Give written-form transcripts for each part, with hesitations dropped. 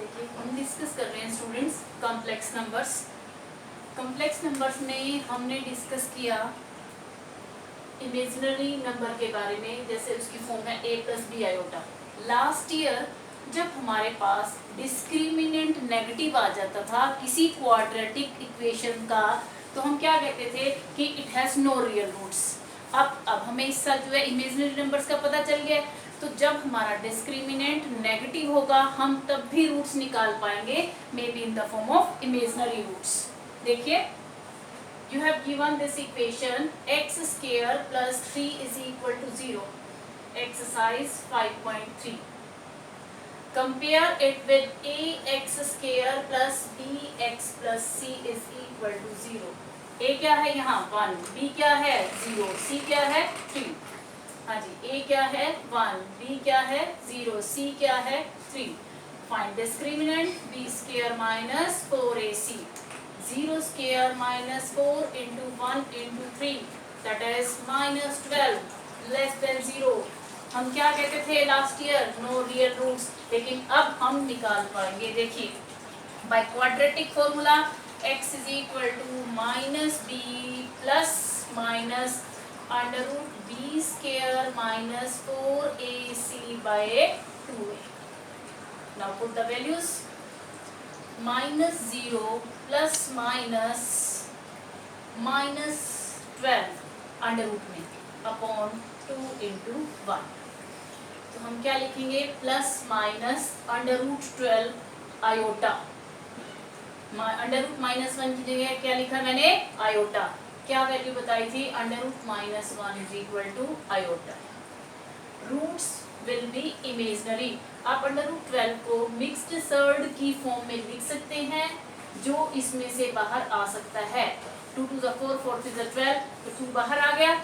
देखिए हम डिस्कस कर रहे हैं students complex numbers. Complex numbers में हमने डिस्कस किया इमेजिनरी नंबर के बारे में, जैसे उसकी फॉर्म है a plus B iota. Last year जब हमारे पास डिस्क्रिमिनेंट नेगेटिव आ जाता था किसी क्वाड्रेटिक इक्वेशन का, तो हम क्या कहते थे कि it has no real roots. अब हमें इस साल जो है इमेजिनरी नंबर्स का पता चल गया। तो जब हमारा डिस्क्रिमिनेंट नेगेटिव होगा हम तब भी रूट्स निकाल पाएंगे, maybe in the form of imaginary roots. देखिए, you have given this equation x square plus 3 is equal to 0, exercise 5.3. Compare it with ax square plus bx plus c is equal to 0. a क्या है यहाँ 1, b क्या है 0, c क्या है 3। हाँ जी, a क्या है 1, b क्या है 0, c क्या है 3। Find discriminant b square minus 4ac, 0 square minus 4 into 1 into 3, that is minus 12 less than 0। हम क्या कहते थे last year, no real roots, लेकिन अब हम निकाल पाएंगे। देखिए, by quadratic formula x is equal to minus b plus minus under root b square minus 4ac by 2a। Now put the values, minus 0 plus minus minus 12 under root में upon 2 into 1। तो हम क्या लिखेंगे, plus minus under root 12 iota. Under root minus 1 की जगह क्या लिखा मैंने, आयोटा। क्या वैल्यू बताई थी, under root minus 1 is equal to iota. Roots will be imaginary. आप अंडर रूट 12 को मिक्स्ड सर्ड की फॉर्म में लिख सकते हैं, जो इसमें से बाहर आ सकता है। 2 to the 4, 4 to the 12, तो 2 बाहर आ गया,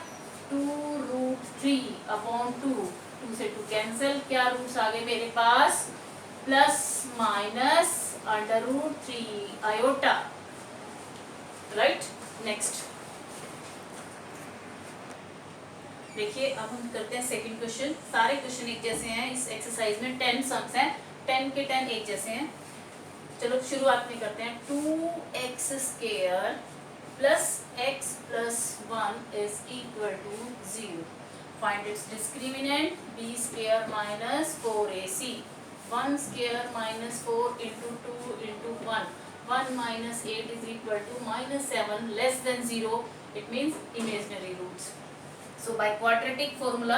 2 रूट 3 अपॉन 2, 2 से 2 कैंसिल, क्या रूट्स आ गए मेरे पास, plus minus under root 3 iota. Right, next देखिए, अब हम करते हैं सेकंड क्वेश्चन। सारे क्वेश्चन एक जैसे हैं, इस एक्सरसाइज में 10 सम्स हैं, 10 के 10 एक जैसे हैं। चलो शुरुआत में करते हैं। 2x square plus x plus 1 is equal to 0। Find its discriminant b square minus 4ac, 1 square minus 4 into 2 into 1, 1 minus 8 is equal to minus 7 less than 0, it means imaginary roots. So by quadratic formula,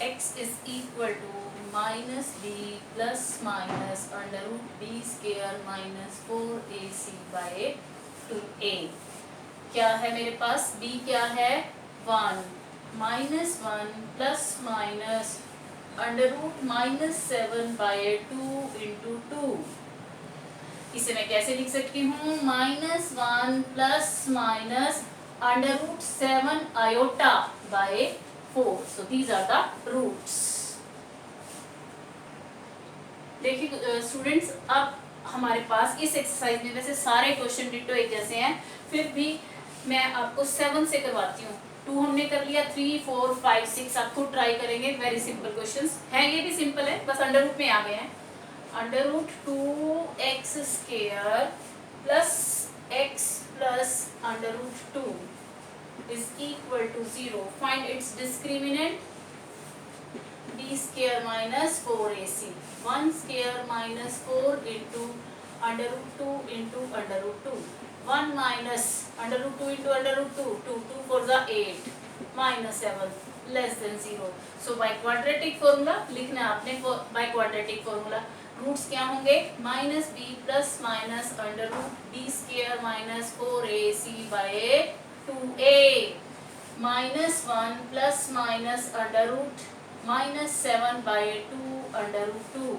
x is equal to minus b plus minus under root b square minus 4ac by 2a। क्या है मेरे पास, b क्या है 1, minus 1 plus minus under root minus 7 by 2 into 2। इसे मैं कैसे लिख सकती हूँ, minus 1 plus minus under root 7 iota by 4। So these are the roots. देखिए स्टूडेंट्स, अब हमारे पास इस एक्सरसाइज में वैसे सारे क्वेश्चन डिटो एक जैसे हैं, फिर भी मैं आपको 7 से करवाती हूँ। 2 हमने कर लिया, 3, 4, 5, 6 आप खुद ट्राई करेंगे। वेरी सिंपल क्वेश्चंस हैं, ये भी सिंपल है, बस अंडर रूट में आ गए हैं। Under root 2x square plus x plus under root 2 is equal to 0। Find its discriminant b square minus 4ac, 1 square minus 4 into under root 2 into under root 2, 1 minus under root 2 into under root 2, 2 4 जा 8 minus 7 less than 0। So by quadratic formula लिखना है आपने। By quadratic formula roots क्या होंगे, minus B plus minus under root B square minus 4ac by 2a, minus 1 plus minus under root minus 7 by 2 under root 2।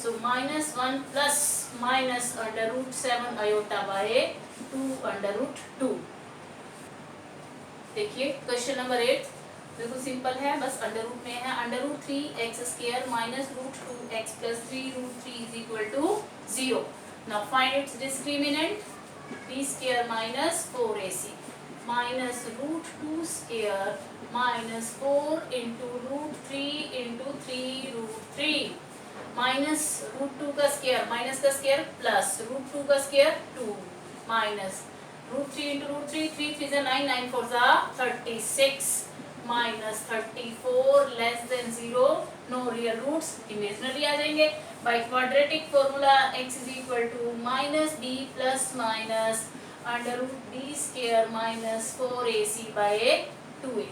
So minus 1 plus minus under root 7 iota by 2 under root 2। देखिए question number 8 बिल्कुल simple है, बस under root में है। Under root 3x square minus root 2x plus 3 root 3 is equal to 0। Now find its discriminant b square minus 4ac। Minus root 2 square minus 4 into root 3 into 3 root 3 minus root 2 का square minus का square plus root 2 का square 2 minus root 3 into root 3 3 3 जा 9 9 4 जा 36 minus 34 less than 0 no real roots imaginary आ जाएंगे by quadratic formula x is equal to minus B plus minus under root B square minus 4ac by 2a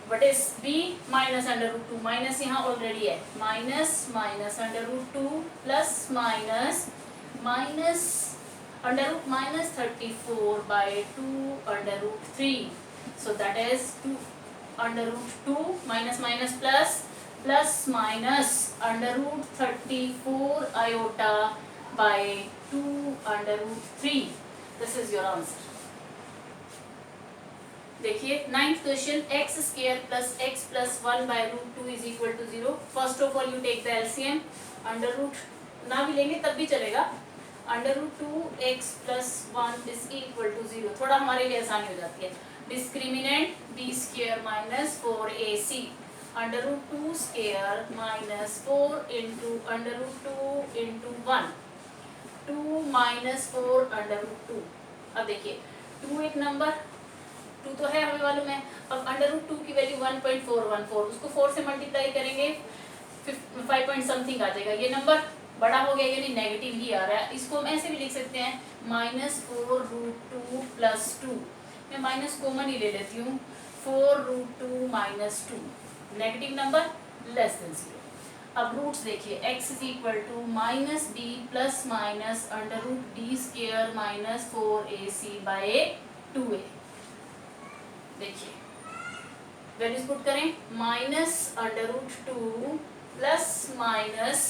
what is b minus under root 2 minus यहाँ already है minus minus under root 2 plus minus minus under root minus 34 by 2 under root 3 so that is 2 under root 2 minus minus plus plus minus under root 34 iota by 2 under root 3 this is your answer देखिए 9th question x square plus x plus 1 by root 2 is equal to 0 first of all you take the LCM under root ना भी लेंगे तब भी चलेगा under root 2x plus 1 is equal to 0 थोड़ा हमारे लिए आसानी हो जाती है discriminant b square minus 4ac under root 2 square minus 4 into under root 2 into 1 2 minus 4 under root 2 अब देखिए 2 एक नंबर 2 तो है हमें मालूम है अब अंडर रूट 2 की वैल्यू 1.414 उसको 4 से मल्टीप्लाई करेंगे 5 पॉइंट समथिंग आ जाएगा ये नंबर बड़ा हो गया यानी नेगेटिव ही आ रहा है इसको हम ऐसे भी लिख सकते हैं -4 रूट 2 प्लस 2 मैं माइनस कॉमन ही ले लेती हूँ 4 root 2 minus 2 negative number less than 0 अब रूट्स देखिए x is equal to minus B plus minus under root B square minus 4ac by 2a देखिए वैल्यूज पुट करें minus under root 2 plus minus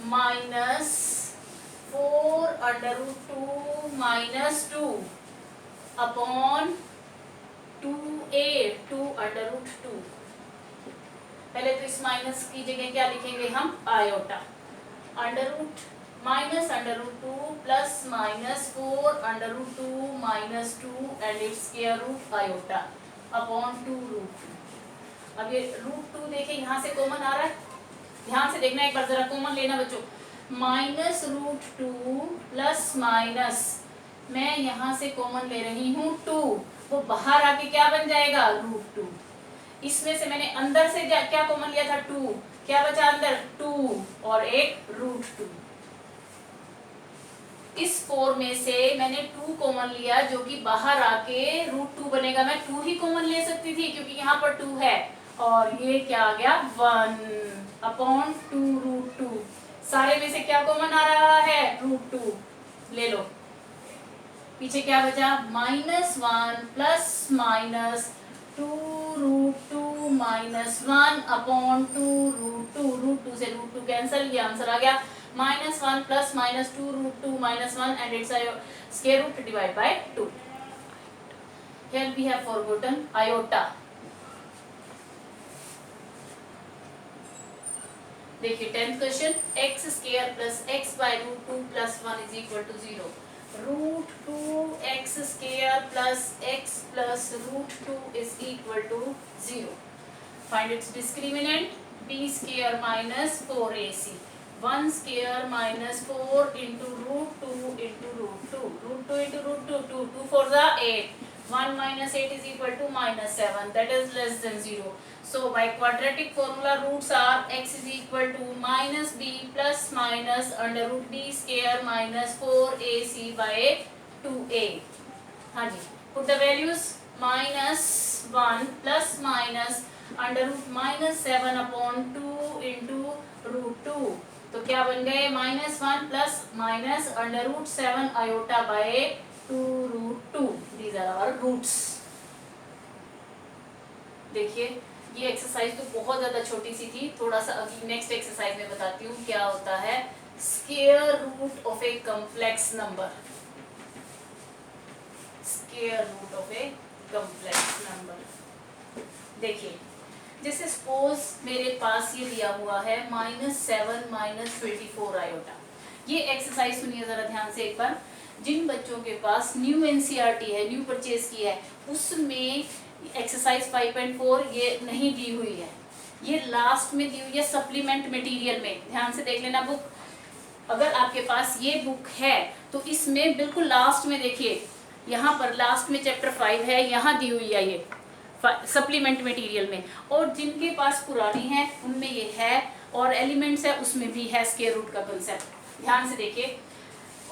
minus 4 under root 2 minus 2 upon 2a 2 under root 2 पहले तो इस minus की जगह क्या लिखेंगे हम iota under root minus under root 2 plus minus 4 under root 2 minus 2 and its square root iota upon 2 root 2 अब ये रूट 2 देखिए यहाँ से कॉमन आ रहा है ध्यान से देखना एक बार जरा कॉमन लेना बच्चों माइनस रूट 2 प्लस माइनस मैं यहाँ से कॉमन ले रही हूँ 2 वो बाहर आके क्या बन जाएगा रूट 2 इसमें से मैंने अंदर से क्या कॉमन लिया था 2 क्या बचा अंदर 2 और एक रूट 2 इस 4 में से मैंने 2 कॉमन लिया जो कि बाहर आके रूट 2 बनेगा मैं 2 ही कॉमन ले सकती थी क्योंकि यहाँ पर 2 है और ये क्या आ गया 1 अपॉन 2 रूट 2 सारे में से क्या कॉमन आ रहा है रूट 2 ले लो पीछे क्या बचा -1 plus minus 2 root 2 minus 1 upon 2 root 2 से रूट 2 कैंसिल ये आंसर आ गया -1 plus minus 2 root 2 minus 1 and its square root divide by 2 here we have forgotten iota देखिए 10th question x square plus x by root 2 plus 1 is equal to 0 root 2 x square plus x plus root 2 is equal to 0 find its discriminant b square minus 4ac 1 square minus 4 into root 2 into root 2 root 2 into root 2 2 2 4 जा 8 1 minus 8 is equal to -7 that is less than 0 so by quadratic formula roots are x is equal to minus b plus minus under root b square minus 4ac by 2a हाँ जी put the values -1 plus minus under root -7 upon 2 into root 2 तो क्या बन गए -1 plus minus under root 7 iota by 2 root 2 these are our roots देखिए ये exercise तो बहुत ज्यादा छोटी सी थी थोड़ा सा अभी नेक्स्ट एक्सरसाइज में बताती हूँ क्या होता है square root of a complex number square root of a complex number देखिए जैसे सपोज मेरे पास ये दिया हुआ है -7 -24 आयोटा ये एक्सरसाइज सुनिए जरा ध्यान से एक बार जिन बच्चों के पास न्यू एनसीईआरटी है, न्यू परचेज की है, उसमें एक्सरसाइज 5.4 ये नहीं दी हुई है, ये लास्ट में दी हुई है सप्लीमेंट मटेरियल में। ध्यान से देख लेना बुक, अगर आपके पास ये बुक है तो इसमें बिल्कुल लास्ट में देखिए, यहाँ पर लास्ट में चैप्टर 5 है, यहाँ दी हुई है ये सप्लीमेंट मटेरियल में। और जिनके पास पुरानी है उनमें ये है, और एलिमेंट्स है उसमें भी है स्क्वायर रूट का कंसेप्ट। ध्यान से देखिए,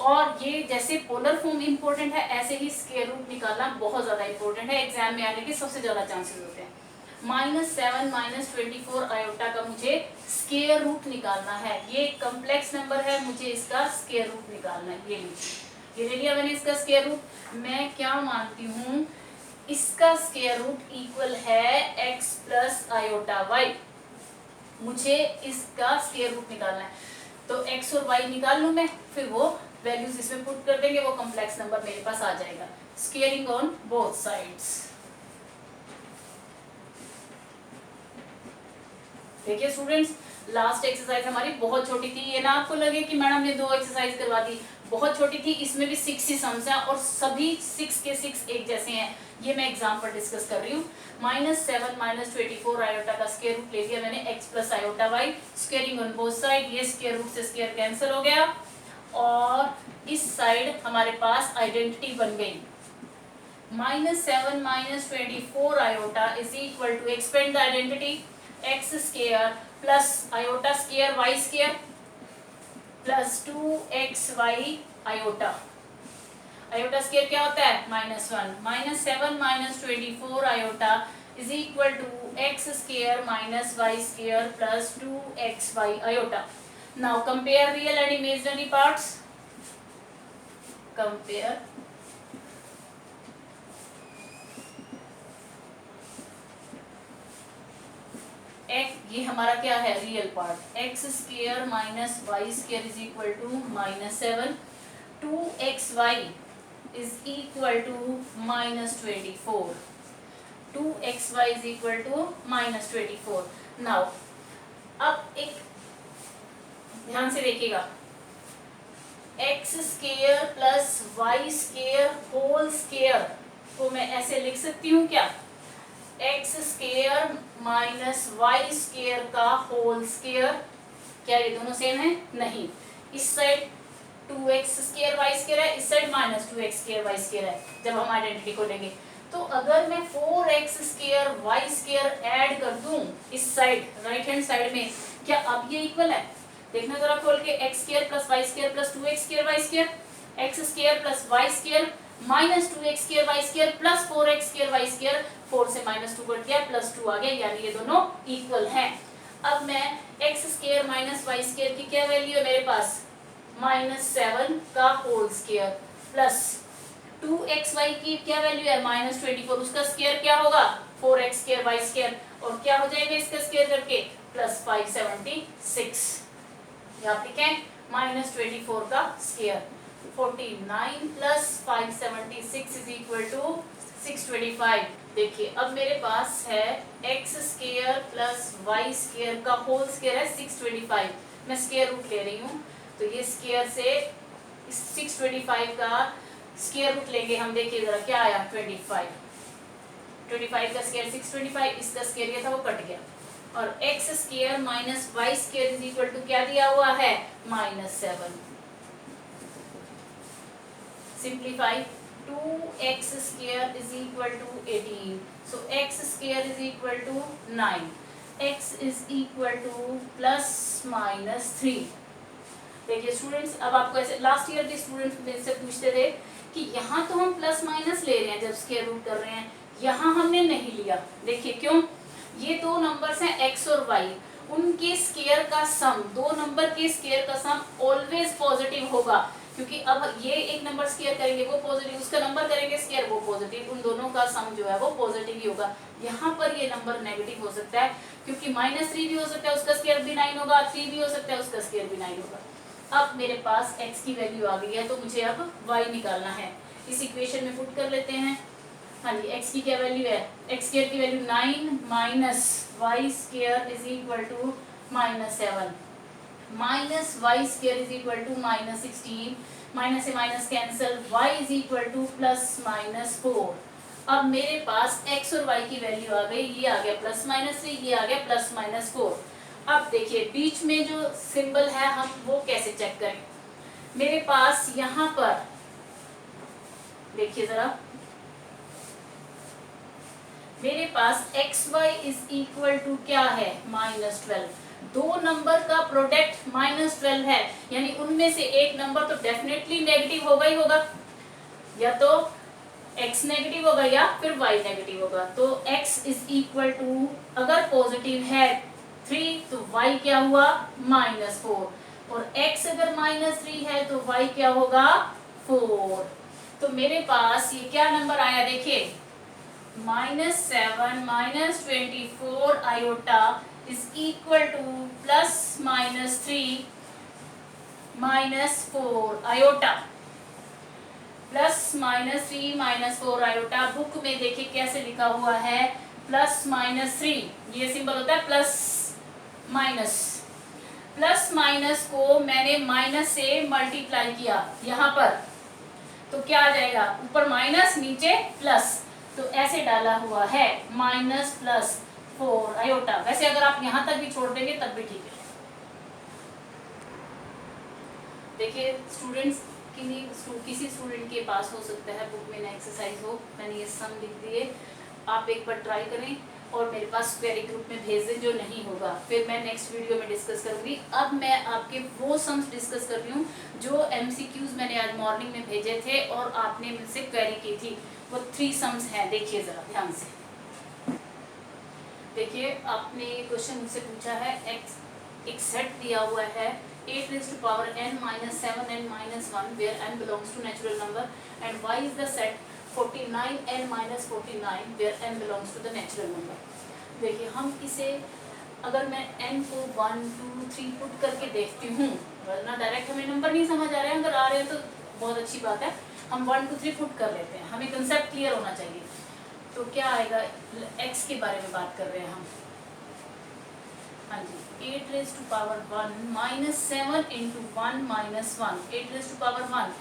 और ये जैसे पोलर फॉर्म इंपॉर्टेंट है, ऐसे ही स्क्वायर रूट निकालना बहुत ज्यादा इंपॉर्टेंट है, एग्जाम में आने के सबसे ज्यादा चांसेस होते हैं। -7 -24 आयोटा का मुझे स्क्वायर रूट निकालना है, ये कॉम्प्लेक्स नंबर है, मुझे इसका स्क्वायर रूट निकालना है। ये ले लिया मैंने इसका स्क्वायर रूट। मैं क्या मानती हूँ, इसका स्क्वायर रूट इक्वल है x प्लस आयोटा y, मुझे इसका स्क्वायर रूट निकालना है। तो x और y निकाल लूं मैं, फिर वो वैल्यूज इसमें पुट कर देंगे, वो कॉम्प्लेक्स नंबर मेरे पास आ जाएगा। Squaring on both sides. देखिए स्टूडेंट्स, लास्ट एक्सरसाइज हमारी बहुत छोटी थी, ये ना आपको लगे कि मैडम ने 2 एक्सरसाइज करवा दी, बहुत छोटी थी, इसमें भी 6 ही सम्स हैं और सभी 6 के 6 एक जैसे हैं, ये मैं एग्जाम पर डिस्कस कर रही हूँ। -7 -24 आयोटा का स्क्वायर रूट ले लिया मैंने, x plus iota y, squaring on both side, ये स्क्वायर रूट से स्क्वायर कैंसिल हो गया, और इस साइड हमारे पास आइडेंटिटी बन गई। -7 -24 iota is equal to, expand the identity, x square plus iota square y square plus 2xy iota. Iota square क्या होता है, -1। -7 -24 iota is equal to x square minus y square plus 2xy iota. Now compare real and imaginary parts, compare ये हमारा क्या है, real part, x square minus y square is equal to -7, 2xy is equal to -24, 2xy is equal to -24। Now अब एक ध्यान से देखिएगा, x square plus y square whole square को मैं ऐसे लिख सकती हूँ क्या, x square minus y square का होल स्क्वायर, क्या ये दोनों सेम है, नहीं, इस side 2x square y square है, इस side -2x square y square है, जब हम आइडेंटिटी को लेंगे। तो अगर मैं 4x square y square add कर दूं इस साइड राइट हैंड साइड में, क्या अब ये इक्वल है, देखना जरा खोल के, x square plus y square plus 2x square y square, x square plus y square minus 2x square y square plus 4x square y square, 4 से -2 कट गया, +2 आ गया, यानी ये दोनों इक्वल हैं। अब मैं x square minus y square की क्या वैल्यू है मेरे पास, -7 का होल स्क्वायर प्लस 2xy की क्या वैल्यू है, -24, उसका स्क्वायर क्या होगा, 4x स्क्वायर y स्क्वायर, और क्या हो जाएगा इसका स्क्वायर करके, +576। यहाँ ठीक है, -24 का square, 49 plus 576 is equal to 625। देखिए अब मेरे पास है x square plus y square का होल स्क्वायर है 625, मैं स्क्वायर रूट ले रही हूँ, तो ये स्क्वायर से इस 625 का स्क्वायर रूट लेंगे हम, देखिए जरा क्या आया, 25 का स्क्वायर 625, इसका स्क्वायर ये था वो कट गया, और x square minus y square is equal to क्या दिया हुआ है, -7। Simplify, 2x square is equal to 18, so x square is equal to 9, x is equal to ±3। देखिए स्टूडेंट्स, अब आपको ऐसे लास्ट ईयर के स्टूडेंट्स मेरे से पूछते थे कि यहाँ तो हम प्लस माइनस ले रहे हैं जब स्क्वायर रूट कर रहे हैं, यहाँ हमने नहीं लिया, देखिए क्यों, ये दो नंबर्स हैं x और y, उनके स्क्वायर का सम, दो नंबर के स्क्वायर का सम ऑलवेज पॉजिटिव होगा, क्योंकि अब ये एक नंबर स्क्वायर करेंगे वो पॉजिटिव, उसका नंबर करेंगे स्क्वायर वो पॉजिटिव, उन दोनों का सम जो है वो पॉजिटिव ही होगा। यहाँ पर ये नंबर नेगेटिव हो सकता है, क्योंकि -3 भी हो सकता है, उसका स्क्वायर भी 9 होगा, 3 भी हो सकता है, उसका स्क्वायर भी 9 होगा। अब मेरे पास x की वैल्यू आ गई है, तो मुझे अब y निकालना है, इस इक्वेशन में पुट कर लेते हैं। हाँ जी, x की क्या वैल्यू है, x स्क्वायर की value 9 minus y square is equal to -7, minus Y square is equal to minus 16, minus से minus cancel, y is equal to plus minus 4। अब मेरे पास x और y की वैल्यू आ गई, ये आ गया प्लस माइनस 3, ये आ गया प्लस माइनस 4। अब देखिए बीच में जो सिंबल है हम वो कैसे चेक करें। मेरे पास यहाँ पर देखिए जरा, मेरे पास X Y is equal to क्या है, -12। दो नंबर का प्रोडक्ट -12 है, यानी उनमें से एक नंबर तो डेफिनेटली नेगेटिव होगा ही होगा, या तो x नेगेटिव होगा या फिर y नेगेटिव होगा। तो x इज इक्वल टू, अगर पॉजिटिव है 3 तो y क्या हुआ, -4, और x अगर -3 है तो y क्या होगा, 4। तो मेरे पास ये क्या नंबर आया देखिए, -7 -24 iota is equal to +-3 -4 iota, +-3 -4 iota. Book में देखिए कैसे लिखा हुआ है, +-3, ये सिंबल होता है प्लस माइनस। प्लस माइनस को मैंने माइनस से मल्टीप्लाई किया यहाँ पर, तो क्या आ जाएगा, ऊपर माइनस नीचे प्लस, तो ऐसे डाला हुआ है -+4 आयोटा। वैसे अगर आप यहाँ तक भी छोड़ देंगे तब भी ठीक है। देखिए स्टूडेंट्स, किसी स्टूडेंट के पास हो सकता है बुक में ना एक्सरसाइज हो, मैंने ये सम लिख दिए, आप एक बार ट्राई करें और मेरे पास क्वेरी ग्रुप में भेज दें। जो नहीं होगा फिर मैं नेक्स्ट वीडियो में डिस्कस करूंगी। अब मैं आपके वो सम्स डिस्कस कर रही हूँ जो एमसीक्यूज मैंने आज मॉर्निंग में भेजे थे और आपने मुझसे क्वेरी की थी। वो 3 सम्स हैं, देखिए जरा ध्यान से। देखिए आपने क्वेश्चन मुझसे पूछा है, एक सेट दिया हुआ है 8n - 7n - 1 where n belongs to natural number and y is the set 49n - 49 where n belongs to the natural number। देखिए हम इसे, अगर मैं n को 1 2 3 पुट करके देखती हूँ, वरना डायरेक्ट हमें नंबर नहीं समझ आ रहे हैं, अगर आ रहे हैं तो बहुत अच्छी बात है, हम 1 2 3 पुट कर लेते हैं, हमें कंसेप्ट क्लियर होना चाहिए। तो क्या आएगा, x के बारे में बात कर रहे हैं हम, हाँ जी, 8 raised to power 1 minus 7 into 1 minus 1, 8 raised to power 1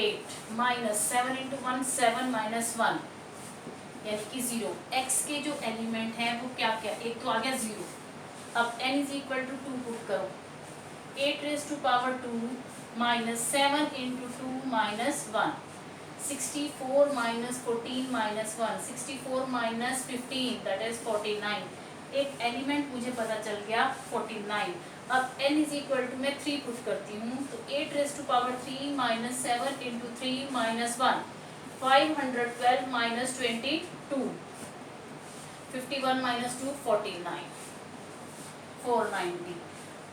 8 minus 7 into 1 7 minus 1 यानी कि 0। x के जो एलिमेंट हैं वो क्या क्या, एक तो आ गया 0। अब n is equal to 2 put करो, 8 raised to power 2 minus 7 into 2 minus 1, 64 minus 14 minus 1, 64 minus 15 that is 49। एक एलिमेंट मुझे पता चल गया 49। अब n इज इक्वल टू, मैं 3 पुट करती हूँ, तो 8 raise to power 3 minus 7 into 3 minus 1, 512 minus 22, 51 minus 2 49, 490।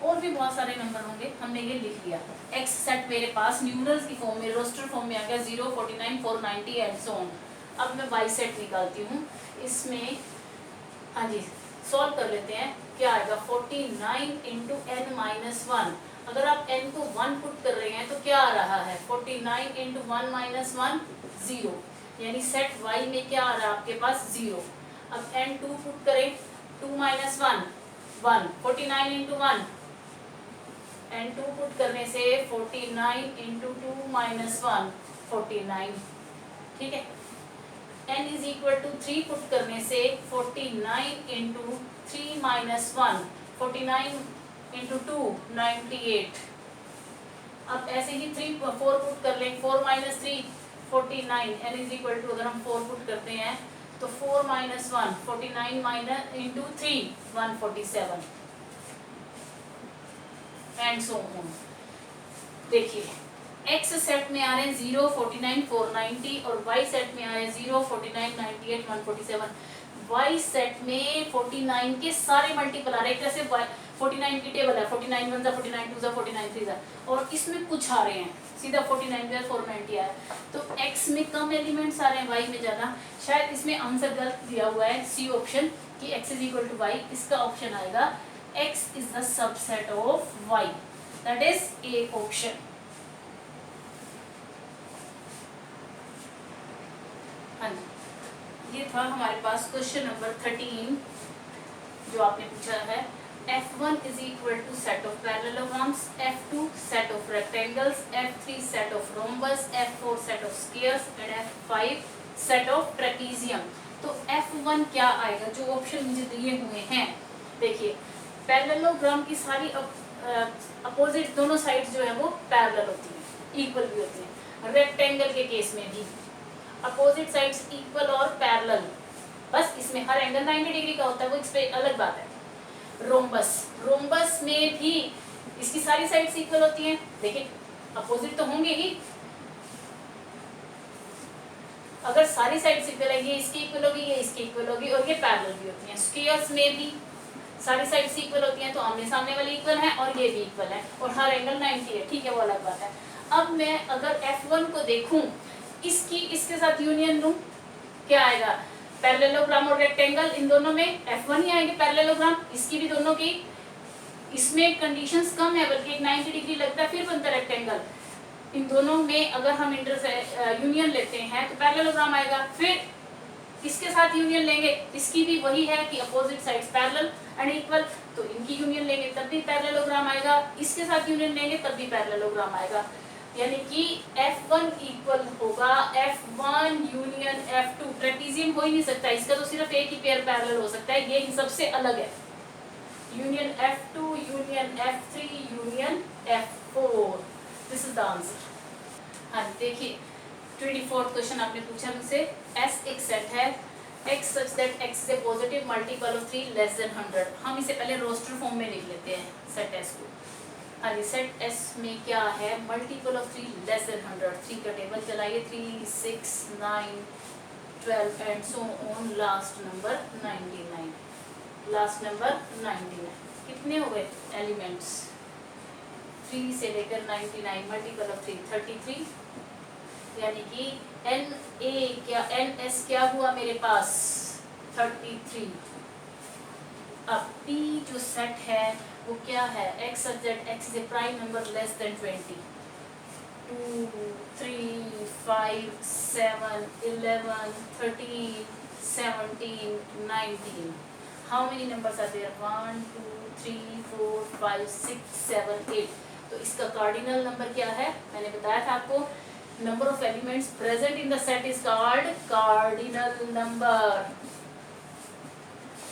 और भी बहुत सारे नंबर होंगे, हमने ये लिख लिया। एक्स सेट मेरे पास न्यूमरल्स की फॉर्म में, रोस्टर फॉर्म में आ गया 0 49 490 एंड सो ऑन। अब मैं वाई सेट निकालती हूँ, इसमें हाँ जी सॉल्व कर लेते हैं। क्या आएगा, 49 इंटू n माइनस 1। अगर आप n को 1 पुट कर रहे हैं तो क्या आ रहा है, 49 इंटू 1 माइनस 1 0, यानी सेट y में क्या आ रहा है आपके पास 0। अब n 2 पुट करें, 2 माइनस 1 1, 49 इंटू 1, n 2 पुट करने से 49 इंटू 2 माइनस 1 49, ठीक है। n is equal to 3 put करने से 49 इंटू 3 माइनस 1, 49 इंटू 2 98। अब ऐसे ही 4 पुट कर लें, 4 minus 3 49, n is equal to, अगर हम 4 पुट करते हैं तो 4 minus 1 49 minus into 3 147 and so on. देखिए x सेट में आ रहे हैं 0 49 490 और y सेट में आ रहे हैं 0 49 98 147। y सेट में 49 के सारे मल्टीपल आ रहे हैं, जैसे 49 की टेबल है, 49 1 49 2 49 3 और इसमें कुछ आ रहे हैं, सीधा 49 में 490 आया। तो x में कम एलिमेंट्स आ रहे हैं, y में ज़्यादा। शायद इसमें आंसर गलत दिया हुआ है, सी ऑप्शन कि x is equal to Y. इसका ऑप्शन आएगा x is the subset of y, that is a option. हाँ जी, ये था हमारे पास क्वेश्चन नंबर 13 जो आपने पूछा है। F1 is equal to set of parallelograms, F2 set of rectangles, F3 set of rhombus, F4 set of squares and F5 set of trapezium। तो F1 क्या आएगा, जो ऑप्शन मुझे दिए हुए हैं। देखिए पैरेललोग्राम की सारी अपोजिट दोनों साइड्स जो है वो पैरेलल होती हैं, इक्वल भी होती हैं। रेक्टेंगल के केस में भी अपोजिट साइड्स इक्वल और पैरेलल, बस इसमें हर एंगल 90 डिग्री का होता है, वो इस पे अलग बात है। रोम्बस में भी इसकी सारी साइड्स इक्वल होती हैं, लेकिन अपोजिट तो होंगे ही। अगर सारी साइड्स इक्वल है, ये इसकी इक्वल होगी, ये इसकी इक्वल होगी और ये पैरेलल भी होती हैं। स्क्वायर्स में भी सारी साइड्स इक्वल होती हैं, तो आमने सामने वाली इक्वल है और ये भी इक्वल है और हर एंगल 90 है, ठीक है, वो अलग बात है। अब मैं अगर F1 को देखूं, इसकी इसके साथ यूनियन लूं, क्या आएगा, पैरेललोग्राम और रेक्टेंगल, इन दोनों में F1 ही आएंगे पैरेललोग्राम, इसकी भी दोनों की। इसमें कंडीशंस कम है, बल्कि एक 90 डिग्री लगता है फिर बनता है रेक्टेंगल। इन दोनों में अगर हम यूनियन लेते हैं तो पैरेललोग्राम आएगा। फिर इसके साथ यूनियन लेंगे, इसकी भी वही है कि opposite sides parallel and equal, तो इनकी यूनियन लेंगे तब भी पैरेललोग्राम आएगा, इसके साथ यूनियन लेंगे तब भी पैरेललोग्राम आएगा। यानी कि F1 इक्वल होगा F1 यूनियन F2। ट्रेपेजियम हो ही नहीं सकता, इसका तो सिर्फ एक ही पेयर पैरेलल हो सकता है, ये इन सबसे अलग है। Union F2 union F3 union F4, this is the answer. हाँ देखिए 24th क्वेश्चन आपने पूछा मुझसे, S एक सेट है, X such that X is a positive multiple of 3 less than 100। हम इसे पहले रोस्टर फॉर्म में लिख लेते हैं सेट S को। हाँ जी, सेट S में क्या है, मल्टीपल ऑफ 3 लेस देन 100। 3 का टेबल चलाइए, 3, 6, 9, 12 and so on, last number 99। Last number 99। कितने हो गए एलिमेंट्स, 3 से लेकर 99, मल्टीपल ऑफ 3 33, यानी कि NS क्या हुआ मेरे पास 33। अब P जो सेट है वो क्या है, X such that X is a prime number less than 20। 2, 3, 5, 7, 11, 13, 17, 19। How many numbers are there? 1, 2, 3, 4, 5, 6, 7, 8। तो इसका कार्डिनल नंबर क्या है, मैंने बताया था आपको, number of elements present in the set is called cardinal number.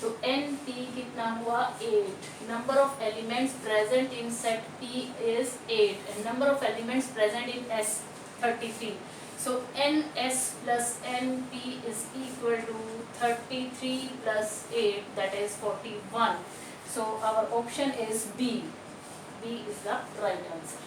तो NP कितना हुआ 8। Number of elements present in set P is 8 and number of elements present in S 33। So NS plus NP is equal to 33 plus 8, that is 41। So our option is B। B is the right answer।